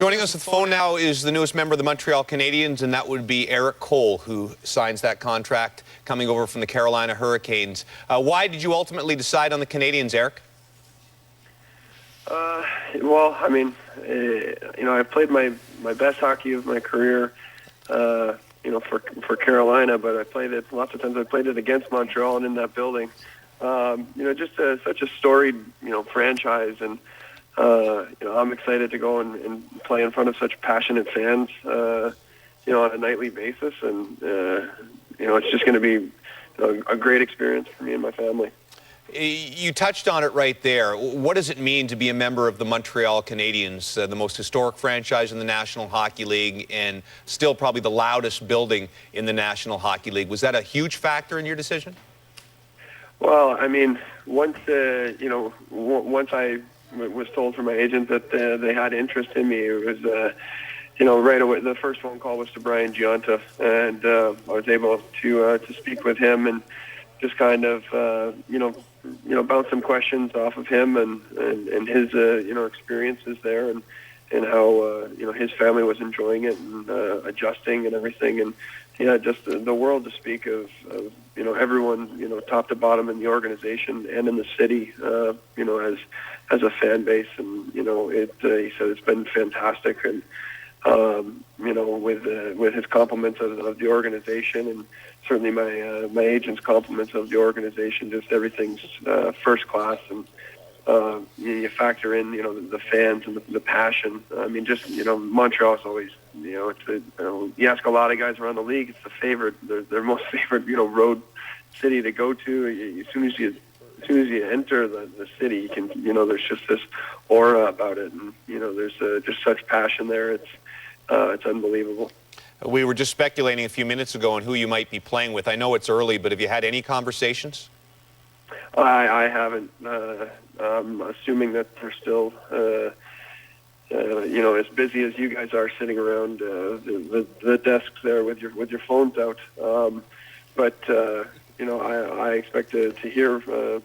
Joining us on the phone now is the newest member of the Montreal Canadiens, and that would be Erik Cole, who signs that contract coming over from the Carolina Hurricanes. Why did you ultimately decide on the Canadiens, Erik? Well, I mean, I played my best hockey of my career, for Carolina, but I played it lots of times. I played it against Montreal and in that building. Just such a storied, franchise, and I'm excited to go and play in front of such passionate fans, on a nightly basis, and it's just going to be a great experience for me and my family. You touched on it right there. What does it mean to be a member of the Montreal Canadiens, the most historic franchise in the National Hockey League and still probably the loudest building in the National Hockey League? Was that a huge factor in your decision? Well, I mean, once I was told from my agent that they had interest in me, it was, right away. The first phone call was to Brian Giunta, and I was able to speak with him and just kind of, bounce some questions off of him and his, experiences there and how, his family was enjoying it and adjusting and everything. And, just the world to speak of everyone, top to bottom in the organization and in the city, as a fan base. And, he said it's been fantastic. And, with his compliments of the organization and certainly my agent's compliments of the organization, just everything's first class. And you factor in, the fans and the passion. I mean, just, Montreal's always, you ask a lot of guys around the league, it's the favorite, their most favorite, road city to go to. As soon as you enter the city, you can, there's just this aura about it, and there's just such passion there. It's unbelievable. We were just speculating a few minutes ago on who you might be playing with. I know it's early, but have you had any conversations? I haven't. I'm assuming that they're still, as busy as you guys are sitting around the desks there with your phones out. But I expect to hear, from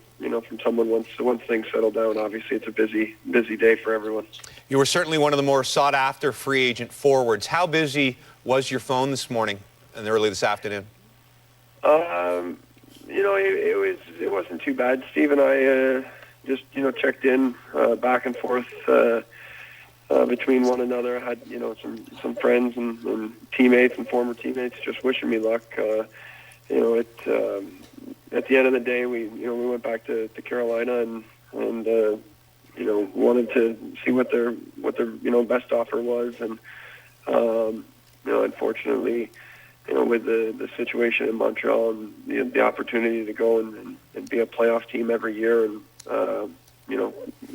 someone once things settle down. Obviously, it's a busy day for everyone. You were certainly one of the more sought-after free agent forwards. How busy was your phone this morning and early this afternoon? It wasn't too bad. Steve and I just checked in back and forth between one another. I had some friends and teammates and former teammates just wishing me luck. At the end of the day, we went back to Carolina and wanted to see what their best offer was. And unfortunately, with the situation in Montreal and the opportunity to go and be a playoff team every year and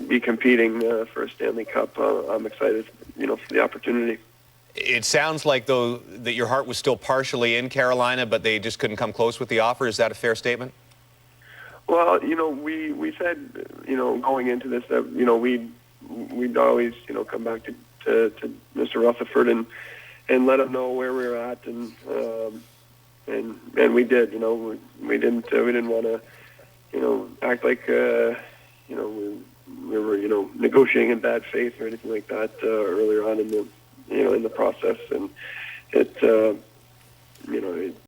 be competing for a Stanley Cup, I'm excited for the opportunity. It sounds like, though, that your heart was still partially in Carolina, but they just couldn't come close with the offer. Is that a fair statement? Well, we said, going into this that, we'd always, come back to Mr. Rutherford and let him know where we were at, and we did. We didn't want to, act like, we were, negotiating in bad faith or anything like that earlier on in the process, and it